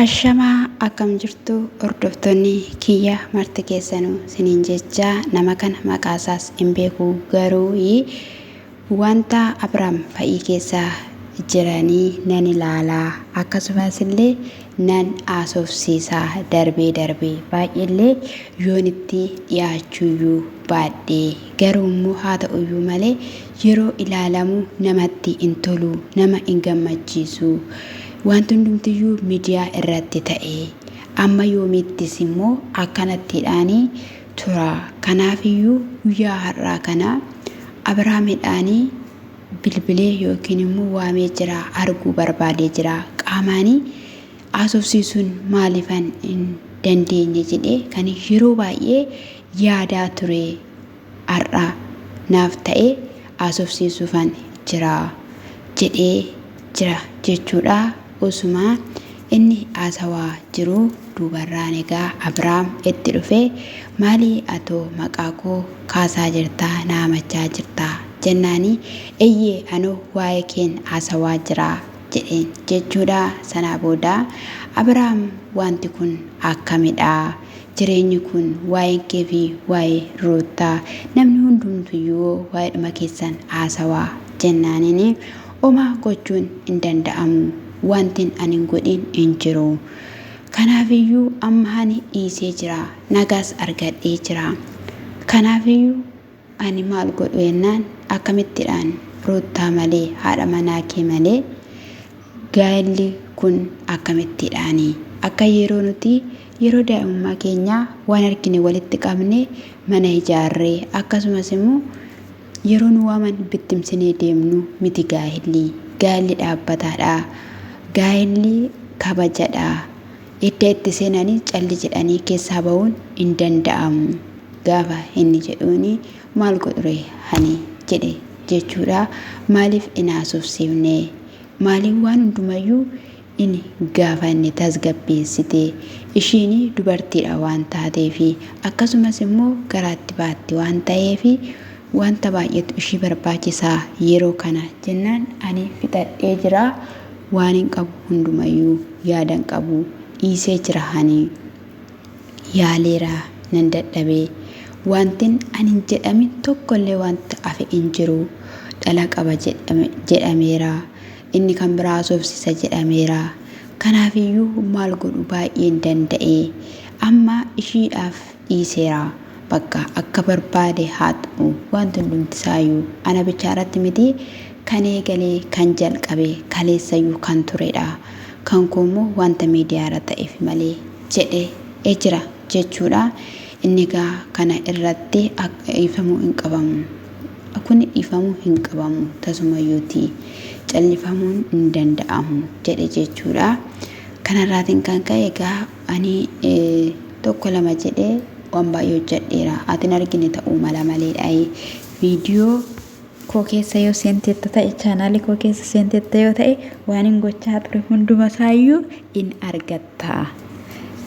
Ashamaa akkam jirtu hordoftoonni kiyya marti keessanuu siniin jecha nama kana maqaasaas hin beeku garuu wanta Abrahaam fa'ii keessaa jiranii nan ilaalaa akkasumas illee nan haasofsiisaa darbee baay'eellee yoon itti dhiyaachuuyyuu baadhee garuu immoo haa ta'uyyuu malee yeroo ilaalamu namatti hin tolu nama hin gammachiisu. Wanti hundumtiyyuu miidiyaa irratti ta'e amma yoomittis immoo akkanattiidhaanii tura. Kanaafiyyuu guyyaa har'aa kana Abrahaamidhaanii bilbilee yookiin immoo waamee jira, arguu barbaadee jira. Qaamaanii haasofsiisuun maaliifan hin dandeenye jedhee kan yeroo baay'ee yaadaa ture. Har'a naaf ta'e haasofsiisuufan jira jedhee jira jechuudha. Osuma inni haasawaa jiru duubarraan egaa Abrahaam itti dhufee maalii atoo maqaa koo kaasaa jirtaa naamachaa jirtaa jennaanii eeyyee anoo waa'ee keen haasawaa jiraa jedheen jechuudha. Sanaa booda Abrahaam wanti kun akkamidhaa? Jireenyi kun waa'een kee fi waa'ee Ruutaa namni hundumtuyyuu waa'eedhuma keessan haasawaa jennaaniin homaa gochuun hin danda'amu. Wantin ani godhin hin jiru. Kanaafiyyuu amma ani dhiisee jira. Nagaas argadhee jira. Kanaafiyyuu ani maal godhu jennaan akkamittiidhaan Ruutaa malee haadha manaa kee malee gaa'elli kun akkamittiidhaanii akka yeroo nuti yeroo daa'imummaa keenyaa waan argine walitti qabne mana ijaarree akkasumas immoo yeroo nu waaman bittimsinee deemnu miti gaa'elli dhaabbataadha. Gaa'elli kabajadha. Idda itti seenanii calli jedhanii keessaa ba'uun hin danda'amu. Gaafa inni jedhuuni maal godhure hani jedhe jechuudha. Maaliif hin haasofsiifne? Maaliif waan hundumayyuu inni gaafa inni tasgabbeessite? Ishiin dubartiidha waan taateefi akkasumas immoo garaatti baatti waan ta'eefi wanta baay'eetu ishii barbaachisaa yeroo kana jennaan ani fixadhee jira. Waan hin qabu hundumayyuu yaadan qabu dhiisee jira hani yaaleera nan dadhabee wantin ani hin jedhamin tokkollee wanta hafe hin jiru. Dhala qaba jedhameera, inni kan biraa haasofsiisa jedhameera. Kanaafiyyuu maal godhu baay'een danda'e amma ishiidhaaf dhiiseera. Bakka akka barbaade haa ta'u wanti hundumtisaayyuu ana bichaarratti miti. Kan eegalee kan jalqabe kaleessayyuu kan turedha. Kan koommoo wanta miidiyaarra ta'eef malee jedhee jira jechuudha. Inni egaa kana irratti ifamuu hin qabamu. Kun ifamuu hin qabamu tasumayyuuti callifamuun hin danda'amu jedhe jechuudha. Kanarraatiin kan ka'e egaa ani tokko lama jedhee waan baay'ee hojjedheera. Atin argine ta'uu mala maleedha. Viidiyoo koo keessa yoo seentetta ta'e chaanaalii koo keessa seentetta yoo ta'e waan hin gochaa ture hunduma isaayyuu in argatta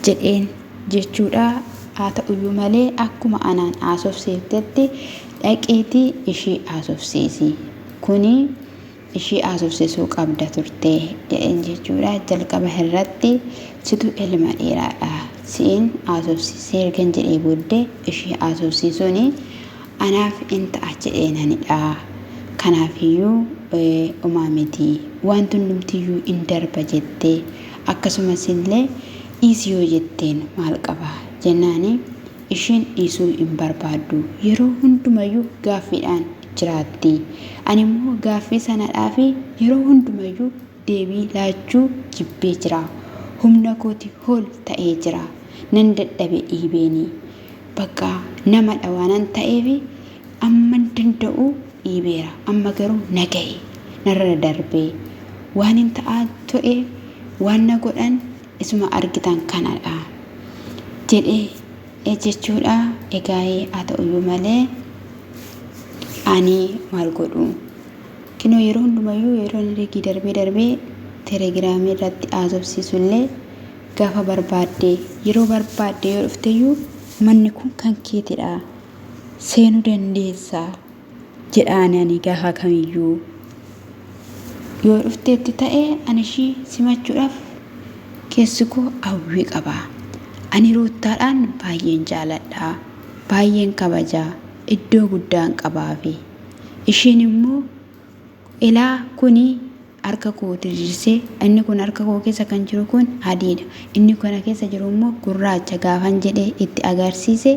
jedheen jechuudha. Haa ta'uyyuu malee akkuma anaan haasofsiiftetti dhaqiitii ishii haasofsiisi. Kuni ishii haasofsiisuu qabda turte jedheen jechuudha. Jalqaba irratti situ ilma dheeraadha. Siin haasofsiisee ergan jedhee booddee ishii haasofsiisuuni anaaf in ta'a jedheenanidha. Kanaafiyyuu homaa miti. Wanti hundumtiyyuu in darba jettee akkasumas illee dhiisii yoo jetteen maal qaba jennaani ishiin dhiisuu hin barbaaddu. Yeroo hundumayyuu gaaffiidhaan jiraatti. Ani immoo gaaffii sanadhaaf yeroo hundumayyuu deebii laachuu jibbee jira. Humna kooti ol ta'ee jira. Nan dadhabe dhiibeeni. Bakka namadha waanan ta'eef amma danda'u dhiibeera. Amma garuu naga'e narra darbee waan hin ta'aa ta'e waan na godhan isuma argitan kanadha jedhee jechuudha. Egaa haa ta'uyyuu malee ani maal godhu kinoo yeroo hundumayyuu yeroo inni darbee telegiraamii irratti haasofsiisullee gaafa barbaadde yeroo barbaadde yoo dhufteyyuu manni kun kan keetidha seenuu dandeessa jedhaan ani gaafa kamiyyuu yoo dhufteetti ta'e ani ishii simachuudhaaf keessi koo hawwii qaba. Ani Ruuttaadhaan baay'een jaaladha. Baay'een kabajaa. Iddoo guddaan qabaafi. Isheen immoo ilaa kuni harka koo diriirsee inni kun harka koo keessa kan jiru kun adiidha. Inni kana keessa jiru immoo gurraacha gaafan jedhee itti agarsiise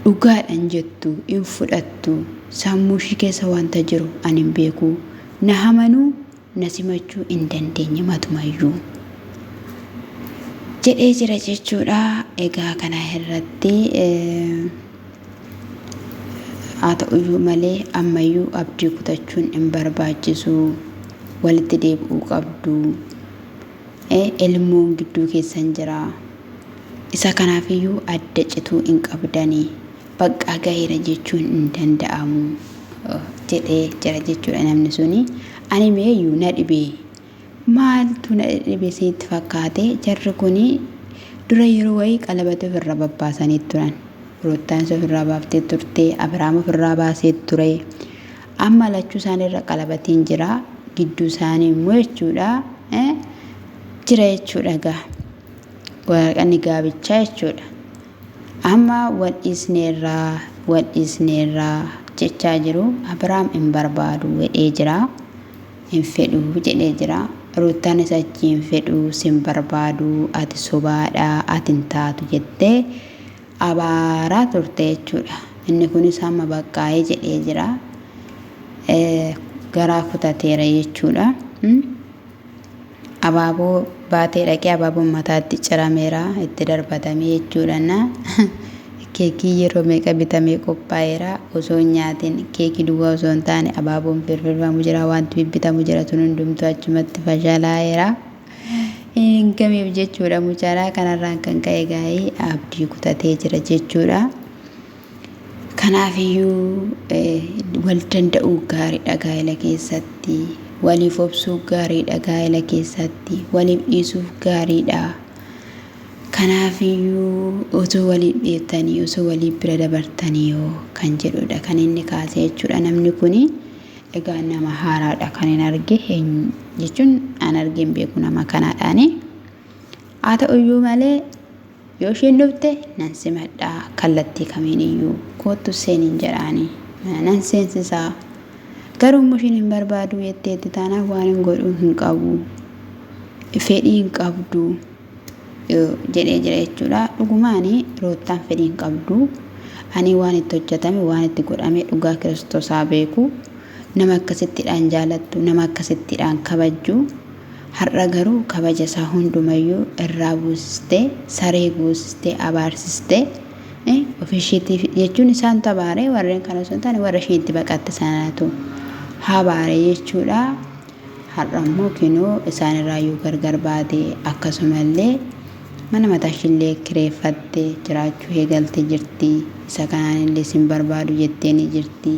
dhugaadhaan jettu hin fudhattu. Sammuu ishee keessa wanta jiru ani hin beeku. Na amanuu na simachuu hin dandeenye matumayyuu jedhee jira jechuudha. Egaa kana irratti haa ta'uyyuu malee ammayyuu abdii kutachuun hin barbaachisu. Walitti deebi'uu qabdu. Ilmoon gidduu keessan jira. Isa kanaafiyyuu adda cituu hin qabdanii. Bakka gaheera jechuun hin danda'amu jedhee jira jechuudha namni suni. Ani meeyyuu na dhibee maaltu na dhibee sitti fakkaate? Jarri kuni dura yeroo wayii qalabata ofirra babbaasanii turan. Ruuttaan ofirraa baaftee turte, Abiraam ofirraa baasee ture. Amma lachuu isaaniirra qalabatiin jira. Gidduu isaanii immoo jechuudha jira jechuudha egaa waraqni gaabichaa jechuudha. Amma wal dhiisneerraa jechaa jiru. Abiraam hin barbaadu jedhee jira. Hin fedhu jedhee jira. Ruuttaan isa achi hin fedhu sin barbaadu ati sobaadha ati hin taatu jettee abaaraa turte jechuudha. Inni kunis amma baqqaa'ee jedhee jira. Garaa kutateera jechuudha. Abaaboo baatee dhaqee abaaboon mataatti cirameera itti darbatamee jechuudha. Keekii yeroo meeqa bitamee qophaa'eera osoo hin nyaatin keekii duwwaa osoo hin taane abaaboon firfirfamu jira wanti bibbitamu jira tun hundumtuu achumatti fashalaa'eera. Hin gameef jechuudha mucaalaa kanarraan kan ka'e gaa'ee abdii kutatee jira jechuudha. Kanaafiyyuu wal danda'uu gaariidha gaa'ela keessatti. Waliif obsuu gaariidha gaa'ela keessatti. Waliif dhiisuuf gaariidha. Kanaafiyyuu osoo waliif dhiyeettanii osoo waliif bira dabartanii yoo kan jedhudha kan inni kaasee jechuudha. Namni kuni egaa nama haaraadha kan hin arge jechuun an argeen beeku nama kanaadhaani. Haa ta'uyyuu malee yoo isheen dhufte nan simadha kallattii kamiiniyyuu kootu seeniin jedhaani nan seensisaa. Garuu ishiin hin barbaadu jetteetti taanaaf waan hin godhuu hin qabu. Fedhii hin qabdu jedhee jira jechuudha. Dhugumaanii Ruuttaan fedhii hin qabdu. Ani waan itti hojjetame waan itti godhame dhugaa Kiristoosaa beeku. Nama akkasittiidhaan jaalattu nama akkasittiidhaan kabajju. Har'a garuu kabaja isaa hundumayyuu irraa buustee saree buustee abaarsistee ofishiitiif jechuun isaan tabaaree warreen kana osoo hin taane warra ishiitti baqatte sanatu habaaree jechuudha. Har'a immoo kinoo isaanirraayyuu gargar baate akkasumallee mana mataashillee kireeffattee jiraachuu eegaltee jirti. Isa kanaan illee sin barbaadu jettee ni jirti.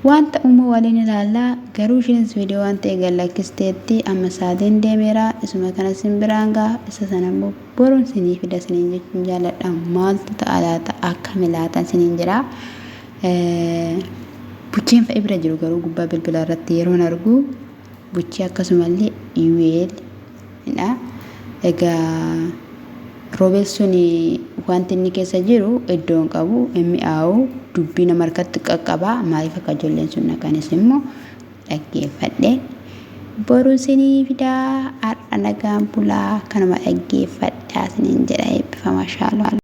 Wanta uumoo waliin ilaallaa garuu ishiinis viidiyoo waan ta'e gallakkisteetti amma saatiin deemeera. Isuma kana sin biraan ga'a. Isa sana immoo boruun sinii fida siniin jechuun jaalladha. Maaltu ta'a laata akkami laatan siniin jira. Bucheen fa'ii bira jiru garuu gubbaa bilbilaa irratti yeroon argu buchee akkasumallee UL egaa roobeel sun wanti inni keessa jiru iddoon qabu mi'aawu dubbii nama harkatti qaqqabaa maaliif akka ijoolleen sun naqanis immoo dhaggeeffadhe boruu sinii fidaa har'a nagaan bulaa kanuma dhaggeeffadhaa siniin jedha eebbifama shaalaa.